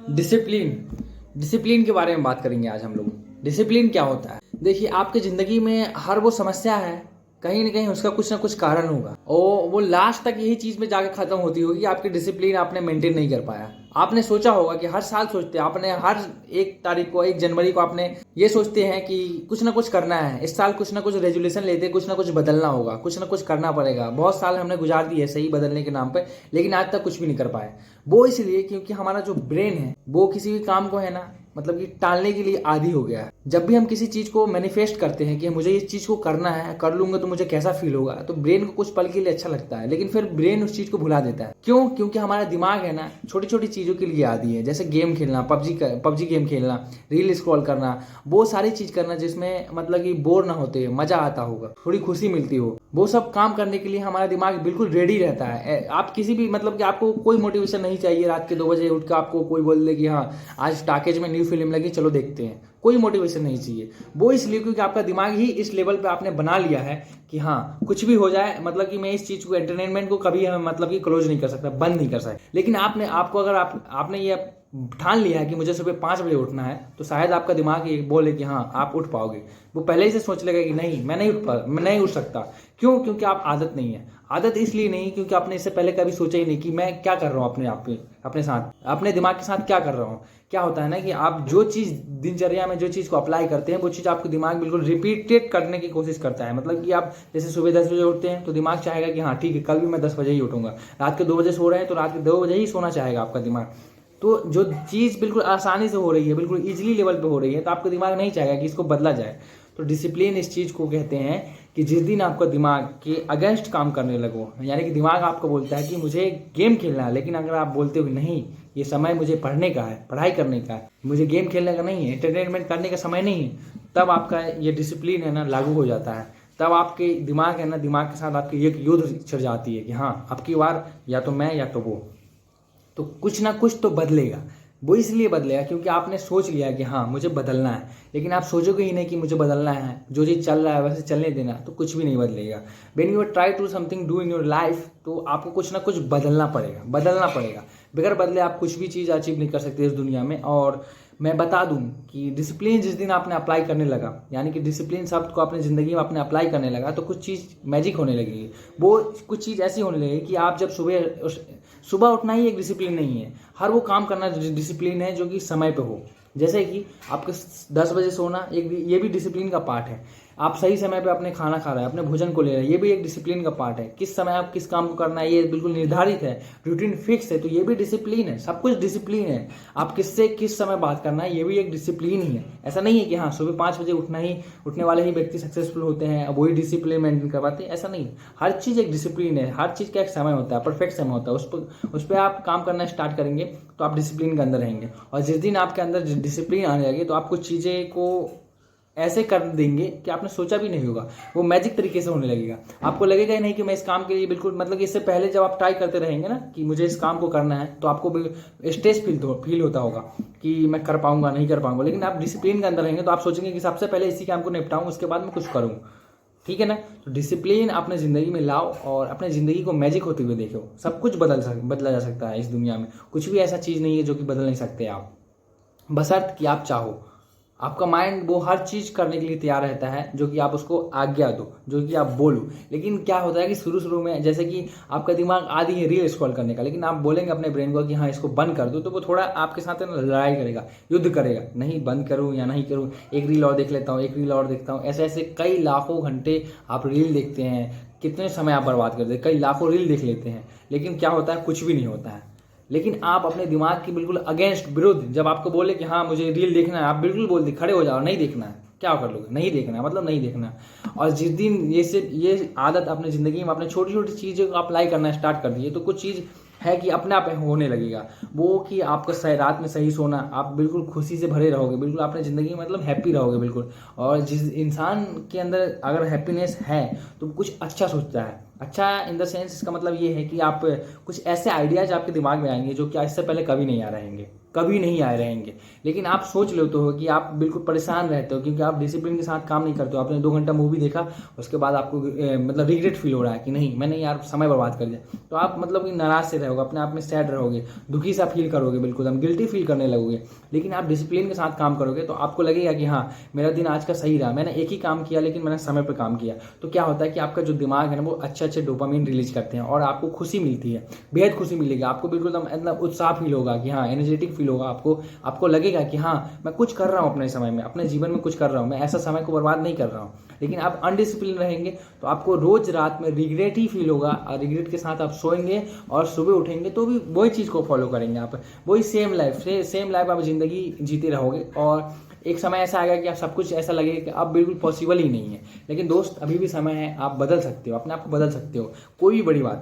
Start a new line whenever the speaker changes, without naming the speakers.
Discipline discipline के बारे में बात करेंगे आज हम लोग। डिसिप्लिन क्या होता है? देखिए, आपकी जिंदगी में हर वो समस्या है, कहीं ना कहीं उसका कुछ ना कुछ कारण होगा और वो लास्ट तक यही चीज में जाके खत्म होती होगी। आपकी डिसिप्लिन आपने मेंटेन नहीं कर पाया। आपने सोचा होगा कि हर साल सोचते हैं, आपने हर 1 तारीख को 1 जनवरी को आपने ये सोचते हैं कि कुछ ना कुछ करना है, इस साल कुछ ना कुछ रेजोल्यूशन लेते, कुछ ना कुछ बदलना होगा, कुछ ना कुछ करना पड़ेगा। बहुत साल हमने गुजार दिए सही बदलने के नाम पे, लेकिन आज तक कुछ भी नहीं कर पाए। वो इसलिए क्योंकि हमारा जो ब्रेन है वो किसी भी काम को है ना, मतलब कि टालने के लिए आदी हो गया है। जब भी हम किसी चीज को मैनिफेस्ट करते हैं कि मुझे इस चीज को करना है, कर लूंगा तो मुझे कैसा फील होगा, तो ब्रेन को कुछ पल के लिए अच्छा लगता है, लेकिन फिर ब्रेन उस चीज को भुला देता है। क्यों? क्योंकि हमारा दिमाग है ना, छोटी छोटी चीजों के लिए आदी है। जैसे गेम खेलना, पबजी गेम खेलना, रील स्क्रॉल करना, वो सारी चीज करना जिसमें मतलब कि बोर ना होते, मजा आता होगा, थोड़ी खुशी मिलती हो, वो सब काम करने के लिए हमारा दिमाग बिल्कुल रेडी रहता है। आप किसी भी मतलब कि आपको कोई मोटिवेशन नहीं चाहिए। रात के 2 बजे उठ कर आपको कोई बोल दे कि हाँ आज टाकेज में न्यू फिल्म लगी, चलो देखते हैं, कोई मोटिवेशन नहीं चाहिए। वो इसलिए क्योंकि आपका दिमाग ही इस लेवल पे आपने बना लिया है कि हाँ कुछ भी हो जाए, मतलब कि मैं इस चीज को, एंटरटेनमेंट को कभी मतलब कि क्लोज नहीं कर सकता, बंद नहीं कर सकता। लेकिन आपको अगर आपने ये ठान लिया है कि मुझे सुबह 5 बजे उठना है, तो शायद आपका दिमाग ये बोले कि हाँ आप उठ पाओगे। वो पहले ही से सोच लेगा कि नहीं, मैं नहीं उठ सकता। क्यों? क्योंकि आप आदत नहीं है। आदत इसलिए नहीं क्योंकि आपने इससे पहले कभी सोचा ही नहीं कि मैं क्या कर रहा हूँ अपने आप पे, अपने साथ, अपने दिमाग के साथ क्या कर रहा हूँ। क्या होता है ना कि आप जो चीज दिनचर्या में जो चीज को अप्लाई करते हैं, वो चीज आपको दिमाग बिल्कुल रिपीटेड करने की कोशिश करता है। मतलब कि आप जैसे सुबह 10 बजे उठते हैं तो दिमाग चाहेगा कि हाँ ठीक है, कल भी मैं 10 बजे ही उठूंगा। रात के 2 बजे सो रहे हैं तो रात के 2 बजे ही सोना चाहेगा आपका दिमाग। तो जो चीज बिल्कुल आसानी से हो रही है, बिल्कुल इजीली लेवल पे हो रही है, तो आपका दिमाग नहीं चाहेगा कि इसको बदला जाए। तो डिसिप्लिन इस चीज को कहते हैं कि जिस दिन आपका दिमाग के अगेंस्ट काम करने लगो, यानी कि दिमाग आपको बोलता है कि मुझे गेम खेलना है, लेकिन अगर आप बोलते हो नहीं ये समय मुझे पढ़ने का है, पढ़ाई करने का है, मुझे गेम खेलने का नहीं है, एंटरटेनमेंट करने का समय नहीं है, तब आपका ये डिसिप्लिन है ना लागू हो जाता है। तब आपके दिमाग है ना, दिमाग के साथ आपकी एक युद्ध छिड़ जाती है कि हाँ अब की बार या तो मैं या तो वो, तो कुछ ना कुछ तो बदलेगा। वो इसलिए बदलेगा क्योंकि आपने सोच लिया कि हाँ मुझे बदलना है। लेकिन आप सोचोगे ही नहीं कि मुझे बदलना है, जो चीज़ चल रहा है वैसे चलने देना, तो कुछ भी नहीं बदलेगा। When you try to something do in your life, तो आपको कुछ ना कुछ बदलना पड़ेगा। बगैर बदले आप कुछ भी चीज़ अचीव नहीं कर सकते इस दुनिया में। और मैं बता दूं कि डिसिप्लिन जिस दिन आपने अप्लाई करने लगा, यानी कि डिसिप्लिन शब्द को अपनी जिंदगी में आपने अप्लाई करने लगा, तो कुछ चीज़ मैजिक होने लगेगी। वो कुछ चीज़ ऐसी होने लगेगी कि आप जब सुबह उठना ही एक डिसिप्लिन नहीं है, हर वो काम करना डिसिप्लिन है जो कि समय पे हो। जैसे कि आपके 10 बजे सोना, ये भी डिसिप्लिन का पार्ट है। आप सही समय पे अपने खाना खा रहे हैं, अपने भोजन को ले रहे हैं, ये भी एक डिसिप्लिन का पार्ट है। किस समय आप किस काम को करना है ये बिल्कुल निर्धारित है, रूटीन फिक्स है, तो ये भी डिसिप्लिन है। सब कुछ डिसिप्लिन है। आप किससे किस समय बात करना है, ये भी एक डिसिप्लिन ही है। ऐसा नहीं है कि हाँ सुबह 5 बजे उठने वाले ही व्यक्ति सक्सेसफुल होते हैं, अब वही डिसिप्लिन मेंटेन कर पाते हैं, ऐसा नहीं। हर चीज़ एक डिसिप्लिन है, हर चीज़ का एक समय होता है, परफेक्ट समय होता है। उस पर आप काम करना स्टार्ट करेंगे तो आप डिसिप्लिन के अंदर रहेंगे। और जिस दिन आपके अंदर डिसिप्लिन आने लगे तो आप कुछ चीज़ें को ऐसे कर देंगे कि आपने सोचा भी नहीं होगा, वो मैजिक तरीके से होने लगेगा। आपको लगेगा ही नहीं कि मैं इस काम के लिए बिल्कुल, मतलब इससे पहले जब आप ट्राई करते रहेंगे ना कि मुझे इस काम को करना है, तो आपको स्ट्रेस फील होता होगा कि मैं कर पाऊंगा नहीं कर पाऊंगा। लेकिन आप डिसिप्लिन के अंदर रहेंगे तो आप सोचेंगे कि सबसे पहले इसी काम को निपटाऊं, उसके बाद मैं कुछ करूँ। ठीक है ना? तो डिसिप्लिन अपने ज़िंदगी में लाओ और अपने ज़िंदगी को मैजिक होते हुए देखो। सब कुछ बदला जा सकता है इस दुनिया में। कुछ भी ऐसा चीज़ नहीं है जो कि बदल नहीं सकते आप, बशर्ते कि आप चाहो। आपका माइंड वो हर चीज करने के लिए तैयार रहता है जो कि आप उसको आज्ञा दो, जो कि आप बोलो। लेकिन क्या होता है कि शुरू में जैसे कि आपका दिमाग आदी है रील स्क्रॉल करने का, लेकिन आप बोलेंगे अपने ब्रेन को कि हाँ इसको बंद कर दो, तो वो थोड़ा आपके साथ लड़ाई करेगा, युद्ध करेगा, नहीं बंद करूँ या नहीं करूँ, एक रील और देख लेता हूँ, एक रील और देखता हूँ। ऐसे ऐसे कई लाखों घंटे आप रील देखते हैं, कितने समय आप बर्बाद करते हैं, कई लाखों रील देख लेते हैं, लेकिन क्या होता है? कुछ भी नहीं होता है। लेकिन आप अपने दिमाग की बिल्कुल अगेंस्ट, विरुद्ध, जब आपको बोले कि हाँ मुझे रील देखना है, आप बिल्कुल बोल दे खड़े हो जाओ, नहीं देखना है। क्या कर लोगे? नहीं देखना है, मतलब नहीं देखना है। और जिस दिन ये आदत अपनी जिंदगी में अपने छोटी छोटी चीज़ों को अप्लाई करना स्टार्ट कर दिए, तो कुछ चीज़ है कि अपने आप होने लगेगा। वो कि आपका रात में सही सोना, आप बिल्कुल खुशी से भरे रहोगे, बिल्कुल अपने ज़िंदगी में मतलब हैप्पी रहोगे बिल्कुल। और जिस इंसान के अंदर अगर हैप्पीनेस है तो कुछ अच्छा सोचता है। अच्छा इन द सेंस, इसका मतलब ये है कि आप कुछ ऐसे आइडियाज आपके दिमाग में आएंगे जो कि इससे पहले कभी नहीं आ रहेंगे, कभी नहीं आए रहेंगे। लेकिन आप सोच लेते हो कि आप बिल्कुल परेशान रहते हो क्योंकि आप डिसिप्लिन के साथ काम नहीं करते हो। आपने 2 घंटा मूवी देखा, उसके बाद आपको मतलब रिग्रेट फील हो रहा है कि नहीं मैंने यार समय बर्बाद कर दिया, तो आप मतलब कि नाराज से रहोगे, अपने आप में सैड रहोगे, दुखी सा फील करोगे, बिल्कुल हम गिल्टी फील करने लगोगे। लेकिन आप डिसिप्लिन के साथ काम करोगे तो आपको लगेगा कि हाँ मेरा दिन आज का सही रहा, मैंने एक ही काम किया लेकिन मैंने समय पर काम किया। तो क्या होता है कि आपका जो दिमाग है ना वो अच्छे अच्छे डोपामिन रिलीज करते हैं और आपको खुशी मिलती है, बेहद खुशी मिलेगी आपको, बिल्कुल मतलब उत्साह फील होगा कि हाँ एनर्जेटिक फील होगा आपको लगेगा कि हाँ मैं कुछ कर रहा हूँ अपने समय में, अपने जीवन में कुछ कर रहा हूँ, मैं ऐसा समय को बर्बाद नहीं कर रहा हूँ। लेकिन आप अनडिसिप्लिन रहेंगे तो आपको रोज रात में रिग्रेट ही फील होगा और रिग्रेट के साथ आप सोएंगे और सुबह उठेंगे तो भी वही चीज़ को फॉलो करेंगे, आप वही सेम लाइफ आप जिंदगी जीते रहोगे। और एक समय ऐसा आएगा कि आप सब कुछ ऐसा लगेगा कि अब बिल्कुल पॉसिबल ही नहीं है। लेकिन दोस्त अभी भी समय है, आप बदल सकते हो, अपने आप को बदल सकते हो, कोई भी बड़ी बात